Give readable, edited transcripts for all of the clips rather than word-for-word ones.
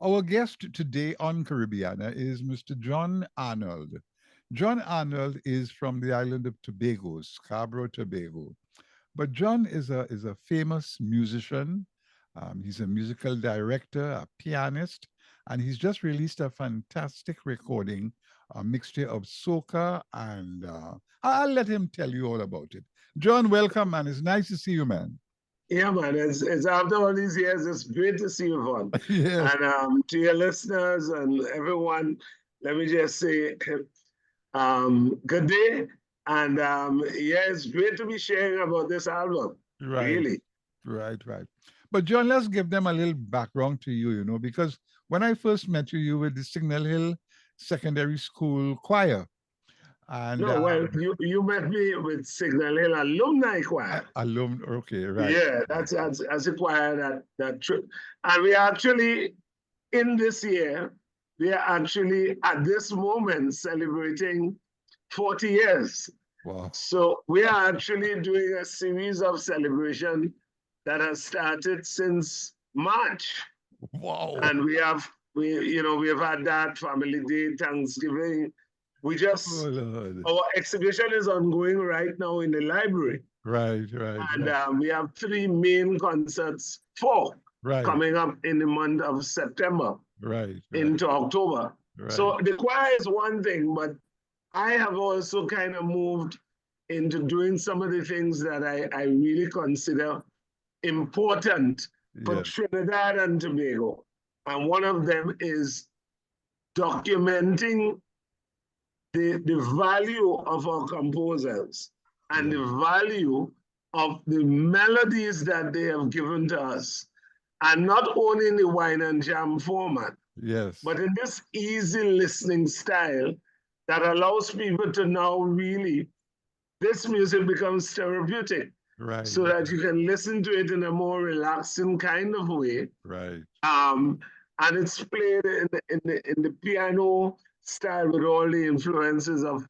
Our guest today on Caribbeana is Mr. John Arnold. John Arnold is from the island of Tobago, Scarborough, Tobago. But John is a famous musician. He's a musical director, a pianist, and he's just released a fantastic recording, a mixture of soca and I'll let him tell you all about it. John, welcome, man. It's nice to see you, man. Yeah, man, it's after all these years, it's great to see you, Vaughn. Yes. And to your listeners and everyone, let me just say good day. And yeah, it's great to be sharing about this album, Right. really. Right. But John, let's give them a little background to you, because when I first met you, you were the Signal Hill Secondary School choir and No, well, you met me with Signal Hill Alumni Choir. alum. Okay, right. Yeah, that's a choir that trip. And we actually, in this year, we are actually at this moment celebrating 40 years. Wow. So we are actually doing a series of celebration that has started since March, Wow. and we have had that Family Day, Thanksgiving. We Oh, just Lord. our exhibition is ongoing right now in the library, and Right. we have three main concerts, four Right. coming up in the month of September Right. Right. into October. Right. So the choir is one thing, but I have also kind of moved into doing some of the things that I really consider important for Yeah. Trinidad and Tobago. And one of them is documenting the value of our composers and Yeah. the value of the melodies that they have given to us. And not only in the wine and jam format, Yes. but in this easy listening style that allows people to now really, this music becomes therapeutic Right. so that you can listen to it in a more relaxing kind of way. Right. Um, and it's played in the piano style with all the influences of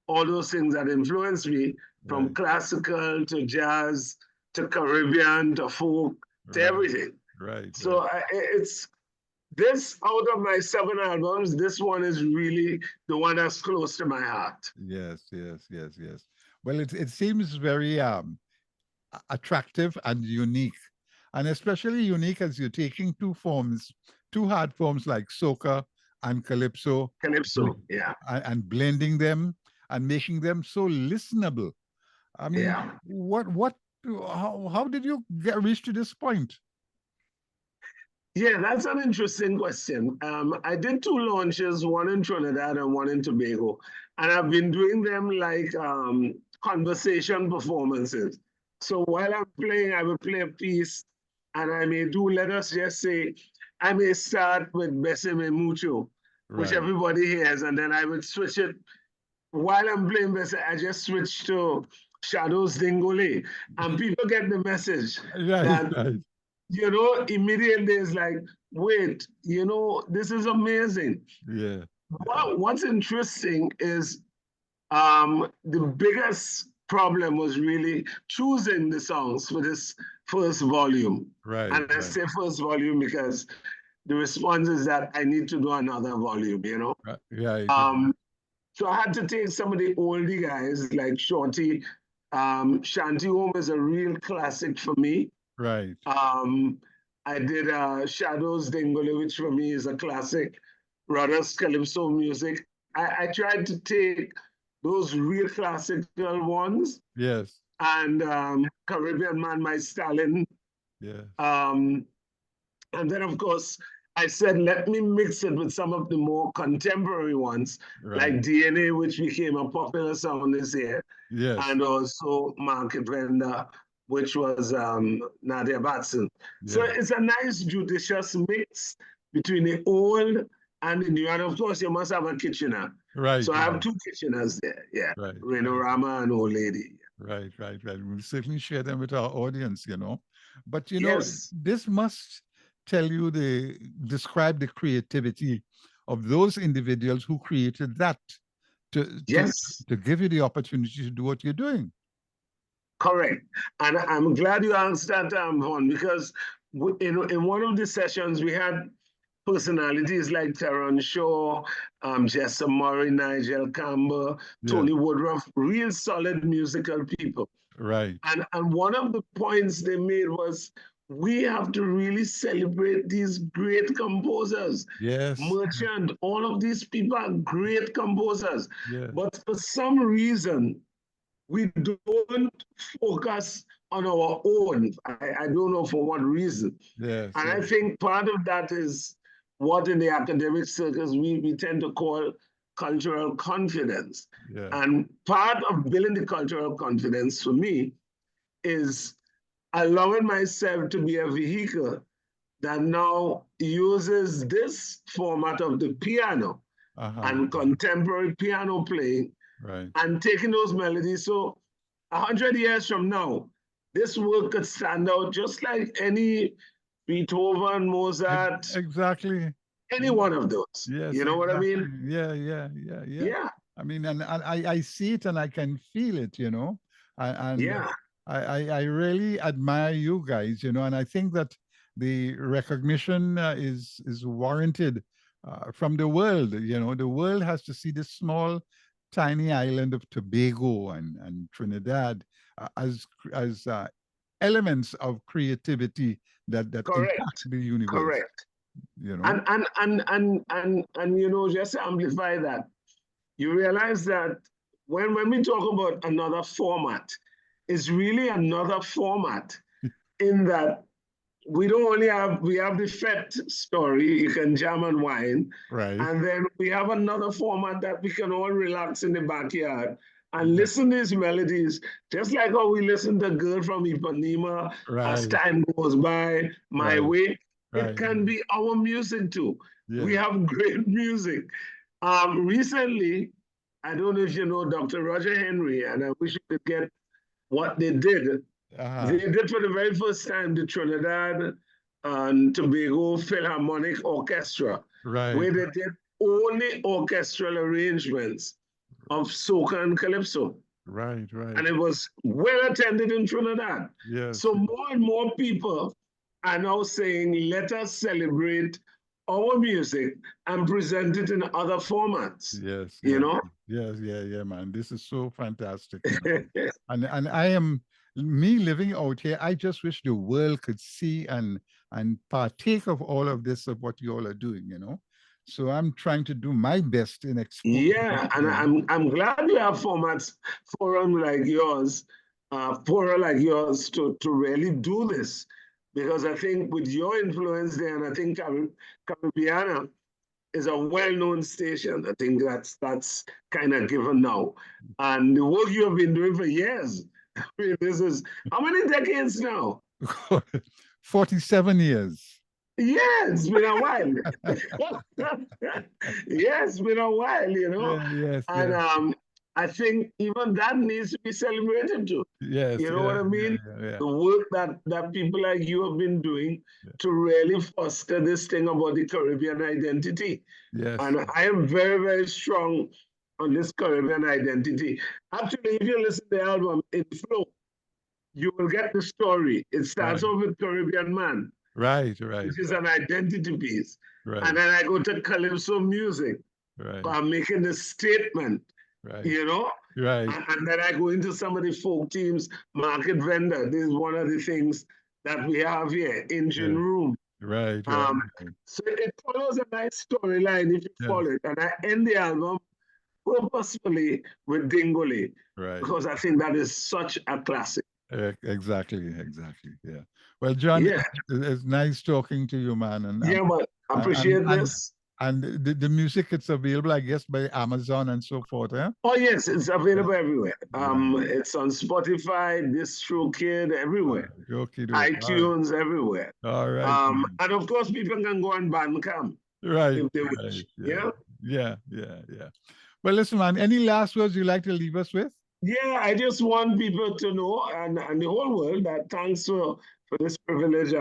all those things that influenced me, from Right. classical to jazz to Caribbean to folk to Right. everything. Right. So it's this, out of my 7 albums, this one is really the one that's close to my heart. Yes. Well, it seems very attractive and unique, and especially unique as you're taking two forms, two hard forms like soca and calypso, bl- Calypso, yeah, and blending them and making them so listenable. I mean, yeah. how did you reach to this point? Yeah, that's an interesting question. I did two launches, one in Trinidad and one in Tobago, and I've been doing them like conversation performances. So while I'm playing, I will play a piece, and I may do, let us just say, I may start with Besame Mucho, which Right. everybody hears, and then I would switch it. While I'm playing Besame, I just switch to Shadows Dingole, and people get the message Right. that Right. immediately it's like, wait, this is amazing. Yeah. What's interesting is the biggest problem was really choosing the songs for this first volume. Right. And I Right. say first volume because the response is that I need to do another volume. Right. Um, so I had to take some of the oldie guys like Shorty. Shanty Home is a real classic for me. Right. Um, I did Shadows Dingole, which for me is a classic. Brothers Calypso music. I tried to take those real classical ones Yes. and Caribbean Man, My Stallion. Yes. Um, and then, of course, I said, let me mix it with some of the more contemporary ones, Right. like DNA, which became a popular song this year, Yes. and also Market Vendor, which was Nadia Batson. So Yeah. it's a nice, judicious mix between the old and the new. And of course, you must have a Kitchener. Right. So I have Right. two Kitcheners there. Yeah, Right. Renorama and Old Lady. Right. We'll certainly share them with our audience. But Yes, this must tell you describe the creativity of those individuals who created that to to yes, to give you the opportunity to do what you're doing. correct. And I'm glad you asked that, Vaughn, because in one of the sessions we had personalities like Terran Shaw, Jessa Murray, Nigel Campbell, Yeah. Tony Woodruff, real solid musical people. Right. And one of the points they made was we have to really celebrate these great composers. Yes. Merchant, all of these people are great composers. Yes. But for some reason, we don't focus on our own. I don't know for what reason. Yes. And I Yes. think part of that is what in the academic circles we tend to call cultural confidence. Yeah. And part of building the cultural confidence for me is allowing myself to be a vehicle that now uses this format of the piano Uh-huh. and contemporary piano playing Right. and taking those melodies. So 100 years from now, this work could stand out just like any Beethoven, Mozart, Exactly. any one of those. Yes, You know what I exactly. mean? Yeah, yeah, yeah, yeah. Yeah, I mean, and I see it and I can feel it, you know. And yeah, I really admire you guys, you know, and I think that the recognition is warranted from the world. You know, the world has to see this small, tiny island of Tobago and Trinidad as elements of creativity that impact correct, the universe. correct. You know. And you know, just to amplify that, you realize that when we talk about another format, it's really another format in that we don't only have we have the FET story, you can jam and wine, Right. and then we have another format that we can all relax in the backyard and Yeah. listen to these melodies, just like how we listen to Girl from Ipanema as Right. time goes by, My Right. Way. It Right. can be our music too. We Yeah. have great music. Recently, I don't know if you know Dr. Roger Henry, and I wish you could get what they did. They Uh-huh. did for the very first time the Trinidad and Tobago Philharmonic Orchestra, Right. where they did only orchestral arrangements of soca and calypso. Right. Right. And it was well attended in Trinidad. Yes. So more and more people are now saying, let us celebrate our music and present it in other formats, Yes. you Yes. know? Yes. Yeah. Yeah, man. This is so fantastic, you know. And I am me living out here. I just wish the world could see and partake of all of this of what you all are doing, you know. So I'm trying to do my best in exposing it Yeah, to and them. I'm glad you have formats, forum like yours, fora like yours to really do this, because I think with your influence there, and I think Caribbeana is a well-known station. I think that's kind of given now, and the work you have been doing for years. I mean, this is how many decades now? 47 years. Yeah, it's been a while. Yeah, it's been a while, you know. Yeah, yes, And yes, I think even that needs to be celebrated too. yes, You know what yeah, I mean? yeah, yeah, The work that people like you have been doing yeah. to really foster this thing about the Caribbean identity. Yes, And I am very, very strong on this Caribbean identity. Actually, if you listen to the album in flow, you will get the story. It starts right, off with Caribbean Man, right, right, which is an identity piece. And right, then I go to Calypso music. right, I'm making a statement, right, you know? right, And then I go into some of the folk teams, market vendor. This is one of the things that we have here, engine yeah, room. right, right, Um, right. so it follows a nice storyline if you Yes, follow it. And I end the album purposefully with Dingoli, right. because I think that is such a classic. Exactly, exactly. Yeah. Well, John, Yeah, it's nice talking to you, man. yeah, but I And and appreciate and, this. and the music it's available, I guess, by Amazon and so forth. Eh? Oh yes, it's Yeah. available everywhere. Right. It's on Spotify, DistroKid, everywhere. Okay, doke. iTunes, everywhere. All right. And of course, people can go on Bandcamp Right. if they Right. wish. Yeah. Yeah. Yeah. Yeah. Yeah. Well, listen, man. Any last words you'd like to leave us with? Yeah, I just want people to know and the whole world that thanks for this privilege,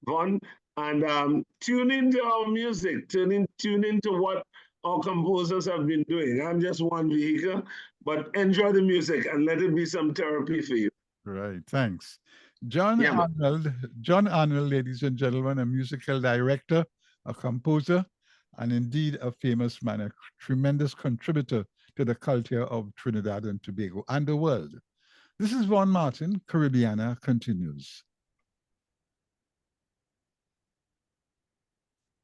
Von. And tune into our music, tune into what our composers have been doing. I'm just one vehicle, but enjoy the music and let it be some therapy for you. Right. Thanks. John Yeah, man. Arnold, John Arnold, ladies and gentlemen, a musical director, a composer, and indeed a famous man, a tremendous contributor to the culture of Trinidad and Tobago and the world. This is Ron Martin. Caribbeana continues.